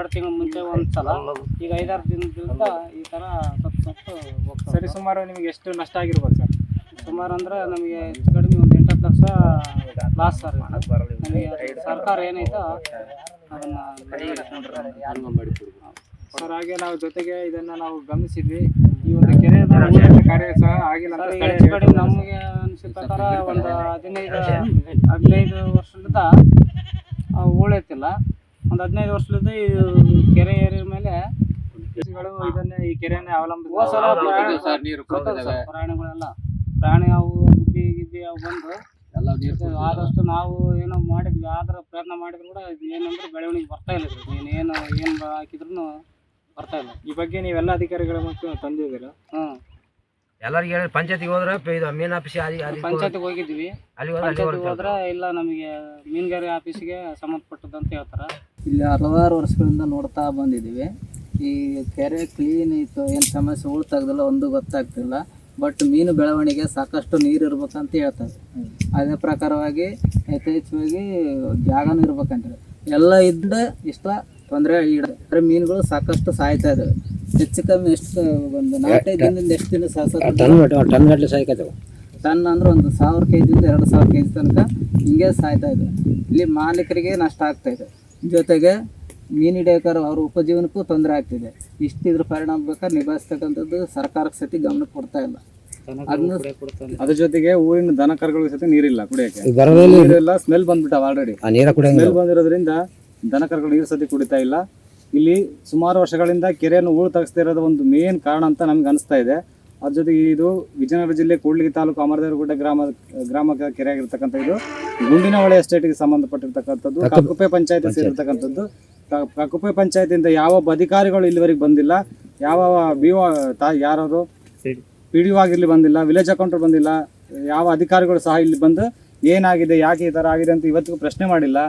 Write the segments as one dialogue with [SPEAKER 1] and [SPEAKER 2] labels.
[SPEAKER 1] 2 ತಿಂಗಳ ಮುಂಚೆ ಒಂದ್ಸಲ, ಈಗ 5-6 ದಿನದಿಂದ ಈ ಥರ ಸತ್ತು ಹೋಗ್ತದೆ.
[SPEAKER 2] ಸರಿ, ಸುಮಾರು ನಿಮಗೆ ಎಷ್ಟು ನಷ್ಟ ಆಗಿರ್ಬೋದು ಸರ್?
[SPEAKER 1] ಸುಮಾರು ಅಂದರೆ ನಮಗೆ ಹೆಚ್ಚು ಕಡಿಮೆ ಒಂದು 8-10 ಲಕ್ಷ ಲಾಸ್ ಸರ್. ನಮಗೆ ಸರ್ಕಾರ ಏನೈತೋ ಅದನ್ನು
[SPEAKER 2] ಸರ್. ಹಾಗೆ ನಾವು ಜೊತೆಗೆ ಇದನ್ನು ನಾವು ಗಮನಿಸಿದ್ವಿ, ಈ ಒಂದು ಕೆರೆ ಕಾರ್ಯ ಸಹ ಆಗಿಲ್ಲ.
[SPEAKER 1] ಹೆಚ್ಚು ಕಡಿಮೆ ನಮಗೆ ಅನಿಸಿದ ಪ್ರಕಾರ ಒಂದು 15 ವರ್ಷದಿಂದ ಉಳಿತಿಲ್ಲ. ಒಂದು 15 ವರ್ಷದಿಂದ ಈ ಕೆರೆ ಏರಿಯ ಮೇಲೆ
[SPEAKER 2] ಇದನ್ನೇ ಈ ಕೆರೆಯನ್ನೇ ಅವಲಂಬಿಸಿ
[SPEAKER 1] ಪ್ರಾಣಿಗಳೆಲ್ಲ ಅವು ಗುಬ್ಬಿ ಅವು ಬಂದು ಆದಷ್ಟು ನಾವು ಏನೋ ಮಾಡಿದ್ವಿ, ಆದ್ರೆ ಪ್ರಯತ್ನ ಮಾಡಿದ್ರು ಕೂಡ ಏನಂದ್ರೆ ಬೆಳವಣಿಗೆ ಬರ್ತಾ ಇಲ್ಲ. ಏನು ಹಾಕಿದ್ರು ಬರ್ತಾ ಇಲ್ಲ.
[SPEAKER 2] ಈ ಬಗ್ಗೆ ನೀವೆಲ್ಲ ಅಧಿಕಾರಿಗಳ ಮತ್ತು ತಂದಿದ್ದೀರಾ?
[SPEAKER 3] ಎಲ್ಲರಿಗೆ ಹೇಳಿ ಪಂಚಾಯತಿಗೆ ಹೋದ್ರೆ ಮೀನು ಆಫೀಸ್
[SPEAKER 1] ಪಂಚಾಯತಿಗೆ ಹೋಗಿದ್ವಿ. ಪಂಚಾಯತಿಗೆ ಹೋದ್ರೆ ಇಲ್ಲ, ನಮಗೆ ಮೀನುಗಾರಿ ಆಫೀಸಿಗೆ ಸಂಬಂಧಪಟ್ಟದಂತ ಹೇಳ್ತಾರೆ.
[SPEAKER 4] ಇಲ್ಲಿ ಹಲವಾರು ವರ್ಷಗಳಿಂದ ನೋಡ್ತಾ ಬಂದಿದ್ದೀವಿ. ಈ ಕೆರೆ ಕ್ಲೀನ್ ಇತ್ತು, ಏನು ಸಮಸ್ಯೆ ಉಳ್ತಾಗ್ದಿಲ್ಲ, ಒಂದು ಗೊತ್ತಾಗ್ತಿಲ್ಲ. ಬಟ್ ಮೀನು ಬೆಳವಣಿಗೆ ಸಾಕಷ್ಟು ನೀರು ಇರ್ಬೇಕಂತ ಹೇಳ್ತಾರೆ. ಅದೇ ಪ್ರಕಾರವಾಗಿ ಯಥೇಚ್ಛವಾಗಿ ಜಾಗನೂ ಇರ್ಬೇಕಂತಾರೆ. ಎಲ್ಲ ಇದ್ದ ಇಷ್ಟ ತೊಂದರೆ ಈಡೇ ಮೀನುಗಳು ಸಾಕಷ್ಟು ಸಾಯ್ತಾ ಇದ್ದಾವೆ. ಹೆಚ್ಚು ಕಮ್ಮಿ ಎಷ್ಟು ಒಂದು 4-5 ದಿನದಿಂದ ಎಷ್ಟು ದಿನ ಟನ್ ಅಂದ್ರೆ ಒಂದು 1000 ಕೆಜಿಯಿಂದ 2000 ಕೆಜಿ ತನಕ ಹಿಂಗೆ ಸಾಯ್ತಾ ಇದೆ. ಇಲ್ಲಿ ಮಾಲೀಕರಿಗೆ ನಷ್ಟ ಆಗ್ತಾ ಇದೆ, ಜೊತೆಗೆ ಮೀನು ಹಿಡಿಯೋಕಾರ ಅವ್ರ ಉಪಜೀವನಕ್ಕೂ ತೊಂದರೆ ಆಗ್ತಿದೆ. ಇಷ್ಟಿದ್ರ ಪರಿಣಾಮ ಬೇಕಾದ್ರೆ ನಿಭಾಯಿಸ್ತಕ್ಕಂಥದ್ದು ಸರ್ಕಾರಕ್ಕೆ ಸತಿ ಗಮನ ಕೊಡ್ತಾ ಇಲ್ಲ.
[SPEAKER 2] ಅದ್ರ ಜೊತೆಗೆ ಊರಿನ ದನ ಕರುಗಳಿಗೆ ಸತಿ ನೀರಿಲ್ಲ ಕುಡಿಯಕ್ಕೆ. Smell ಬಂದ್ಬಿಟ್ಟಾವ already. ಸ್ಮೆಲ್ ಬಂದಿರೋದ್ರಿಂದ ದನ ಕರುಗಳು ನೀರು ಸತಿ ಕುಡಿತಾ ಇಲ್ಲ. ಇಲ್ಲಿ ಸುಮಾರು ವರ್ಷಗಳಿಂದ ಕೆರೆಯನ್ನು ಹೂಳು ತೆಗೆಸ್ತಾ ಇರೋದು ಒಂದು ಮೇನ್ ಕಾರಣ ಅಂತ ನಮ್ಗೆ ಅನಿಸ್ತಾ ಇದೆ. ಅದ್ರ ಜೊತೆಗೆ ಇದು ವಿಜಯನಗರ ಜಿಲ್ಲೆ ಕೂಡ್ಲಿಗಿ ತಾಲೂಕು ಅಮರದೇವರಗುಡ್ಡ ಗ್ರಾಮ ಕೆರೆ ಆಗಿರ್ತಕ್ಕಂಥ ಇದು ಗುಂಡಿನಹೊಳೆ ಎಸ್ಟೇಟ್ಗೆ ಸಂಬಂಧಪಟ್ಟಿರ್ತಕ್ಕಂಥದ್ದು. ಕಕ್ಕುಪ್ಪೆ ಪಂಚಾಯತಿ ಸೇರಿರ್ತಕ್ಕಂಥದ್ದು. ಕಕ್ಕುಪ್ಪೆ ಪಂಚಾಯತಿಯಿಂದ ಯಾವ ಅಧಿಕಾರಿಗಳು ಇಲ್ಲಿವರೆಗೆ ಬಂದಿಲ್ಲ. ಯಾವ ಯಾರು PDO ಆಗಿರ್ಲಿ ಬಂದಿಲ್ಲ, ವಿಲೇಜ್ ಅಕೌಂಟರ್ ಬಂದಿಲ್ಲ. ಯಾವ ಅಧಿಕಾರಿಗಳು ಸಹ ಇಲ್ಲಿ ಬಂದು ಏನಾಗಿದೆ, ಯಾಕೆ ಈ ಥರ ಆಗಿದೆ ಅಂತ ಇವತ್ತಿಗೂ ಪ್ರಶ್ನೆ ಮಾಡಿಲ್ಲ.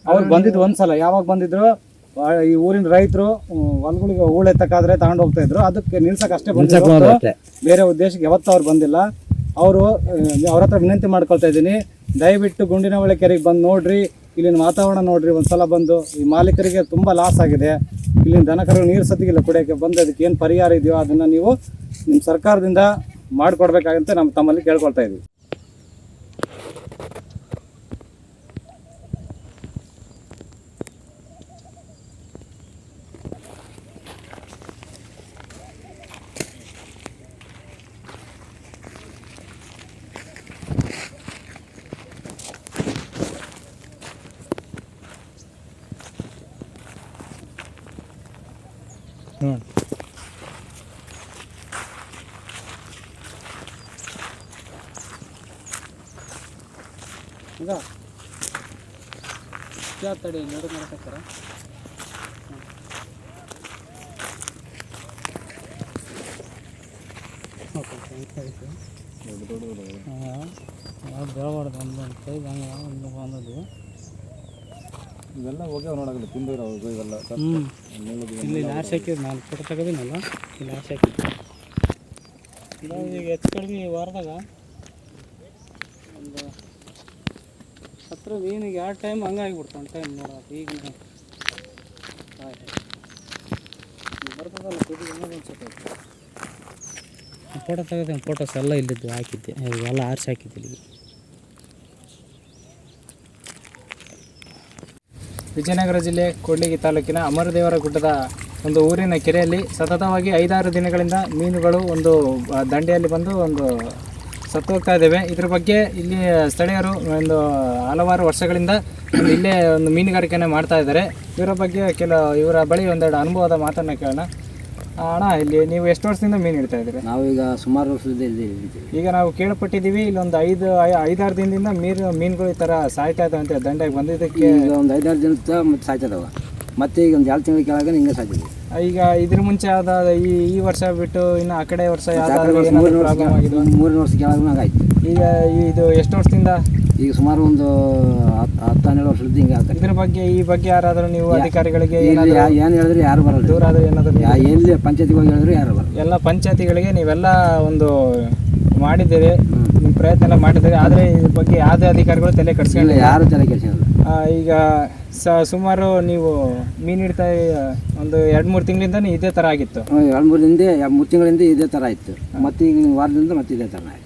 [SPEAKER 2] ಅವ್ರು ಬಂದಿದ್ದು ಒಂದ್ಸಲ, ಯಾವಾಗ ಬಂದಿದ್ರು ಈ ಊರಿನ ರೈತರು ಹೊಲಗಳಿಗೆ ಹೂಳು ಎತ್ತಕ್ಕಾದ್ರೆ ತಗೊಂಡು ಹೋಗ್ತಾ ಇದ್ರು, ಅದಕ್ಕೆ ನಿಲ್ಸಕ್ಕೆ ಅಷ್ಟೇ ಬಂದಿದ್ರು, ಬೇರೆ ಉದ್ದೇಶಕ್ಕೆ ಯಾವತ್ತೂ ಅವ್ರು ಬಂದಿಲ್ಲ. ಅವರು ಅವ್ರ ಹತ್ರ ವಿನಂತಿ ಮಾಡ್ಕೊಳ್ತಾ ಇದ್ದೀನಿ, ದಯವಿಟ್ಟು ಗುಂಡಿನಹೊಳೆ ಕೆರೆಗೆ ಬಂದು ನೋಡ್ರಿ, ಇಲ್ಲಿನ ವಾತಾವರಣ ನೋಡ್ರಿ ಒಂದ್ಸಲ ಬಂದು. ಈ ಮಾಲೀಕರಿಗೆ ತುಂಬ ಲಾಸ್ ಆಗಿದೆ. ಇಲ್ಲಿನ ದನಕರು ನೀರು ಸತ್ತಿಗಿಲ್ಲ ಕುಡಿಯೋಕ್ಕೆ. ಬಂದು ಅದಕ್ಕೆ ಏನು ಪರಿಹಾರ ಇದೆಯೋ ಅದನ್ನು ನೀವು ನಿಮ್ಮ ಸರ್ಕಾರದಿಂದ ಮಾಡಿಕೊಡ್ಬೇಕಾಗಂತ ನಮ್ಮ ತಮ್ಮಲ್ಲಿ ಕೇಳ್ಕೊಳ್ತಾ ಇದ್ದೀವಿ.
[SPEAKER 1] ಈಗ ತಡಿ ನೋಡು ಮಾಡಕ್ಕಾರ ಬೆಳಬಾರ್ದು ಒಂದೊಂದು ಕೈ ಹಂಗೆ ಬಂದದ್ದು
[SPEAKER 2] ಇವೆಲ್ಲ ಹೋಗ್ಯಾವ ನೋಡೋಲ್ಲ ತಿಂದಿರೋ ಇವೆಲ್ಲ.
[SPEAKER 1] ಇಲ್ಲಿ ಲಾಸ್ಟ್ ಹಾಕಿದ್ದು 4 ಫೋಟೋ ತೆಗೆದಿನಲ್ಲ, ಇಲ್ಲಿ ಲಾಸ್ಟ್ ಹಾಕಿದ್ದು. ಈಗ ಹೆಚ್ಚು ಕಡಿಮೆ ವಾರದಾಗ ಒಂದು 10 ಮೀನಿಗೆ 2 ಟೈಮ್ ಹಂಗಾಗಿಬಿಡ್ತಾನೆ ಟೈಮ್ ನೋಡೋದು. ಈಗ ಬರ್ತದಲ್ಲ ಕುದಿಗೆ ಅನ್ಸುತ್ತೆ. ಫೋಟೋ ತೆಗೆದ ಫೋಟೋಸ್ ಎಲ್ಲ ಇಲ್ಲಿದ್ದು ಹಾಕಿದ್ದೆ, ಎಲ್ಲ ಆರಿಸಿ ಹಾಕಿದ್ದೆ ಇಲ್ಲಿಗೆ.
[SPEAKER 2] ವಿಜಯನಗರ ಜಿಲ್ಲೆ ಕೂಡ್ಲಿಗಿ ತಾಲೂಕಿನ ಅಮರದೇವರಗುಡ್ಡದ ಒಂದು ಊರಿನ ಕೆರೆಯಲ್ಲಿ ಸತತವಾಗಿ 5-6 ದಿನಗಳಿಂದ ಮೀನುಗಳು ಒಂದು ದಂಡೆಯಲ್ಲಿ ಬಂದು ಒಂದು ಸತ್ತು ಹೋಗ್ತಾ ಇದ್ದೇವೆ. ಇದ್ರ ಬಗ್ಗೆ ಇಲ್ಲಿ ಸ್ಥಳೀಯರು ಒಂದು ಹಲವಾರು ವರ್ಷಗಳಿಂದ ಇಲ್ಲೇ ಒಂದು ಮೀನುಗಾರಿಕೆಯನ್ನು ಮಾಡ್ತಾ ಇದ್ದಾರೆ. ಇವರ ಬಗ್ಗೆ ಇವರ ಬಳಿ ಒಂದೆರಡು ಅನುಭವದ ಮಾತನ್ನು ಕೇಳೋಣ. ಅಣ್ಣ, ಇಲ್ಲಿ ನೀವು ಎಷ್ಟು ವರ್ಷದಿಂದ ಮೀನು ಹಿಡ್ತಾ ಇದ್ದೀರಿ?
[SPEAKER 4] ನಾವೀಗ ಸುಮಾರು ವರ್ಷದಿಂದ ಇದ್ದೀವಿ.
[SPEAKER 2] ಈಗ ನಾವು ಕೇಳ್ಪಟ್ಟಿದ್ದೀವಿ ಇಲ್ಲೊಂದು 5-6 ದಿನದಿಂದ ಮೀನುಗಳು ಈ ಥರ ಸಾಯ್ತಾ ಇದ್ದಾವೆ ಅಂತ ದಂಡೆಗೆ ಬಂದಿದ್ದಕ್ಕೆ.
[SPEAKER 4] ಈಗ ಒಂದು 5-6 ದಿನ ಮತ್ತೆ ಸಾಯ್ತದವ, ಮತ್ತೆ ಈಗ ಒಂದು 2 ತಿಂಗಳ ಕೆಳಗೆ ಹಿಂಗೆ ಸಾಯ್ತಿದ್ವಿ.
[SPEAKER 2] ಈಗ ಇದ್ರ ಮುಂಚೆ ಯಾವ್ದಾದ ಈ ವರ್ಷ ಬಿಟ್ಟು ಇನ್ನು ಆ ಕಡೆ ವರ್ಷ
[SPEAKER 4] 3 ವರ್ಷ ಕೆಳಗೆ ಆಯ್ತು.
[SPEAKER 2] ಈಗ ಇದು ಎಷ್ಟು ವರ್ಷದಿಂದ?
[SPEAKER 4] ಈಗ ಸುಮಾರು ಒಂದು 10-12 ವರ್ಷದಿಂದ ಹಿಂಗೆ ಆಗ್ತದೆ.
[SPEAKER 2] ಈ ಬಗ್ಗೆ ಯಾರಾದರೂ ನೀವು ಅಧಿಕಾರಿಗಳಿಗೆ
[SPEAKER 4] ಏನು ಹೇಳಿದ್ರೆ ಯಾರು ಬರಲ್ಲ.
[SPEAKER 2] ದೂರ ಆದರೂ ಏನಾದರೂ
[SPEAKER 4] ಎಲ್ಲಿ ಪಂಚಾಯತಿಗೆ ಹೋಗಿ ಹೇಳಿದ್ರು ಯಾರು ಬರಲ್ಲ.
[SPEAKER 2] ಎಲ್ಲ ಪಂಚಾಯತಿಗಳಿಗೆ ನೀವೆಲ್ಲ ಒಂದು ಮಾಡಿದ್ದೀರಿ, ನಿಮ್ಮ ಪ್ರಯತ್ನ ಎಲ್ಲ ಮಾಡಿದ್ದೀರಿ, ಆದರೆ ಇದ್ರ ಬಗ್ಗೆ ಯಾವುದೇ ಅಧಿಕಾರಿಗಳು ತಲೆ ಕೆಡಿಸ್ಕೊಂಡಿಲ್ಲ.
[SPEAKER 4] ಯಾರು ತಲೆ ಕೆಡಿಸಿಲ್ಲ.
[SPEAKER 5] ಈಗ ಸುಮಾರು ನೀವು ಮೀನು ಹಿಡ್ತಾ ಒಂದು 2-3 ತಿಂಗಳಿಂದ ಇದೇ ಥರ ಆಗಿತ್ತು?
[SPEAKER 3] 2-3 ತಿಂಗಳಿಂದ ಇದೇ ಥರ ಇತ್ತು. ಮತ್ತೆ ಈಗ ವಾರದಿಂದ ಮತ್ತೆ ಇದೇ ಥರ ಆಯ್ತು.